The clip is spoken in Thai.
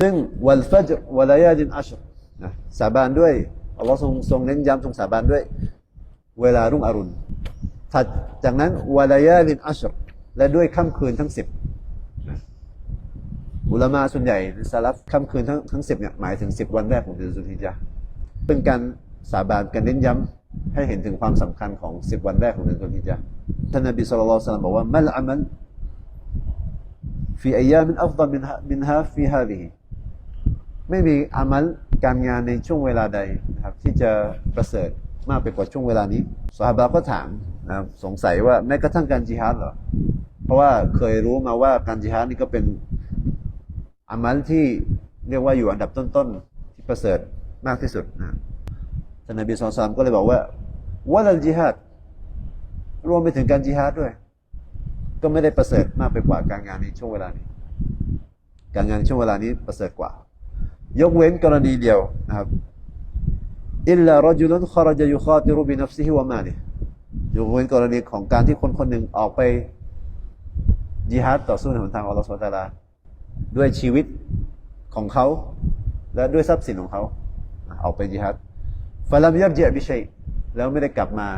ซึ่งวัลฟัจรวะลายาลินอัชรนะสาบานด้วยอัลลอฮ์ทรงเน้นย้ำทรงสาบานด้วยเวลารุ่งอรุณถัดจากนั้นวะลายาลินอัชรและด้วยค่ำคืนทั้ง10อุลามะส่วนใหญ่ซาลัฟค่ำคืนทั้ง10เนี่ยหมายถึง10วันแรกของเดือนซุลฮิจญะห์เป็นการสาบานกันเน้นย้ำให้เห็นถึงความสำคัญของ10วันแรกของเดือนซุลฮิจญะห์ท่านนบีศ็อลลัลลอฮุอะลัยฮิวะซัลลัมบอกว่ามัลอะมัลฟีอัยยามินอัฟฎอลมินฮาฟีฮาซิฮิไม่มีอามัลการงานในช่วงเวลาใดนะครับที่จะประเสริฐมากไปกว่าช่วงเวลานี้ซอฮาบะห์ก็ถามนะครับสงสัยว่าแม้กระทั่งการญิฮาดเหรอเพราะว่าเคยรู้มาว่าการญิฮาดนี่ก็เป็นอามัลที่เรียกว่าอยู่อันดับต้นๆที่ประเสริฐมากที่สุดนะท่านนบีศ็อลลัลลอฮุอะลัยฮิวะซัลลัมก็เลยบอกว่าวะลัลญิฮาดรวมไปถึงการญิฮาดด้วยก็ไม่ได้ประเสริฐมากไปกว่าการงานในช่วงเวลานี้การงานในช่วงเวลานี้ประเสริฐกว่ายกเว้นกรณีเดียวนะครับอิลลารจุลุนคอรจยุคาติรุบินัฟซิฮิวะมาลิฮิยกเว้นกรณีของการที่คนคนหนึ่งออกไปญิฮาดต่อสู้ในหนทางของอัลเลาะห์ซุบฮานะฮูวะตะอาลาด้วยชีวิตของเขาและด้วยทรัพย์สินของเขาออกไปญิฮาดฟะลัมยัรญิอ์บิชัยแล้วไม่ได้กลับมา